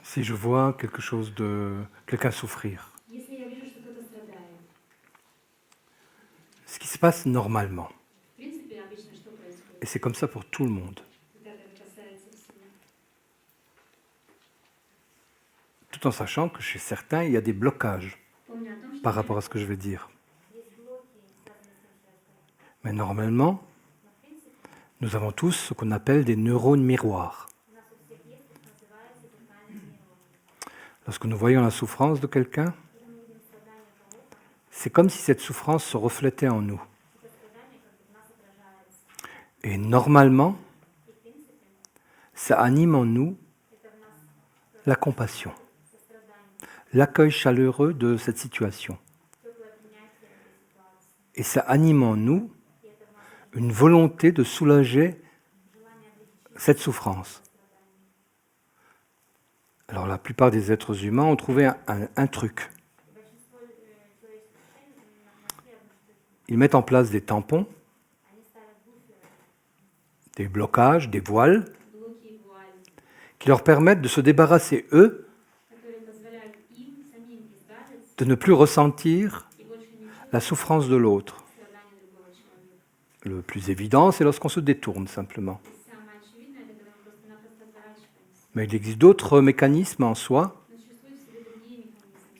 Si je vois quelqu'un souffrir, Если я вижу, что кто-то страдает, ce qui se passe normalement, в принципе, обычно что происходит? et c'est comme ça pour tout le monde, И так это касается всего. tout en sachant que chez certains, il y a des blocages Помню о том, что par rapport à ce que je vais dire. Mais normalement, nous avons tous ce qu'on appelle des neurones miroirs. Lorsque nous voyons la souffrance de quelqu'un, c'est comme si cette souffrance se reflétait en nous. Et normalement, ça anime en nous la compassion, l'accueil chaleureux de cette situation. Et ça anime en nous une volonté de soulager cette souffrance. Alors la plupart des êtres humains ont trouvé un truc. Ils mettent en place des tampons, des blocages, des voiles, qui leur permettent de se débarrasser, eux, de ne plus ressentir la souffrance de l'autre. Le plus évident, c'est lorsqu'on se détourne simplement. Mais il existe d'autres mécanismes en soi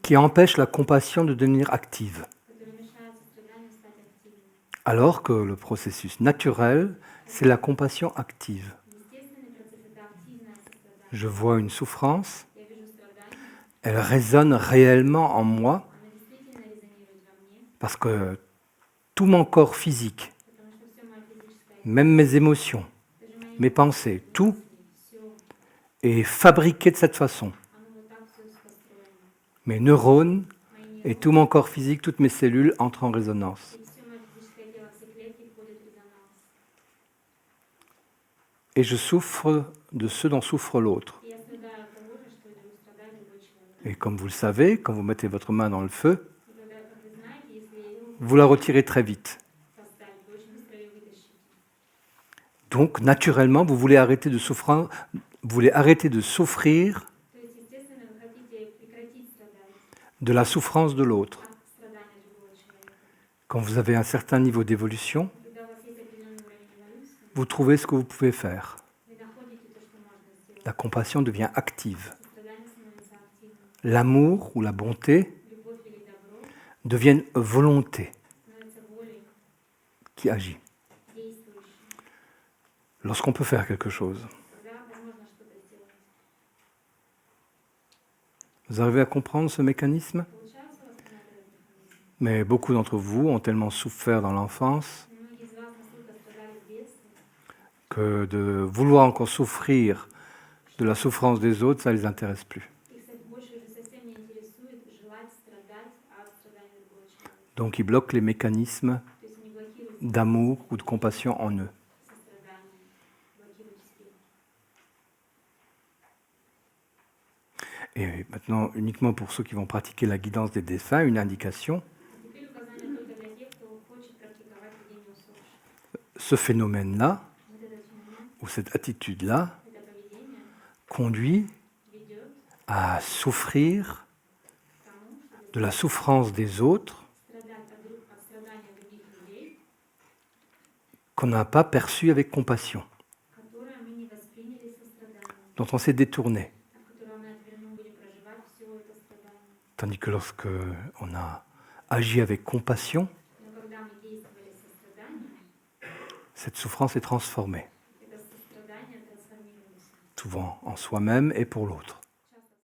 qui empêchent la compassion de devenir active. Alors que le processus naturel, c'est la compassion active. Je vois une souffrance, elle résonne réellement en moi parce que tout mon corps physique, même mes émotions, mes pensées, tout est fabriqué de cette façon. Mes neurones et tout mon corps physique, toutes mes cellules entrent en résonance. Et je souffre de ce dont souffre l'autre. Et comme vous le savez, quand vous mettez votre main dans le feu, vous la retirez très vite. Donc, naturellement, vous voulez arrêter de souffrir de la souffrance de l'autre. Quand vous avez un certain niveau d'évolution, vous trouvez ce que vous pouvez faire. La compassion devient active. L'amour ou la bonté deviennent volonté qui agit. Lorsqu'on peut faire quelque chose. Vous arrivez à comprendre ce mécanisme ? Mais beaucoup d'entre vous ont tellement souffert dans l'enfance que de vouloir encore souffrir de la souffrance des autres, ça ne les intéresse plus. Donc ils bloquent les mécanismes d'amour ou de compassion en eux. Et maintenant, uniquement pour ceux qui vont pratiquer la guidance des défunts, une indication. Ce phénomène-là, ou cette attitude-là, conduit à souffrir de la souffrance des autres qu'on n'a pas perçue avec compassion, dont on s'est détourné. Tandis que lorsque on a agi avec compassion, cette souffrance est transformée, souvent en soi-même et pour l'autre.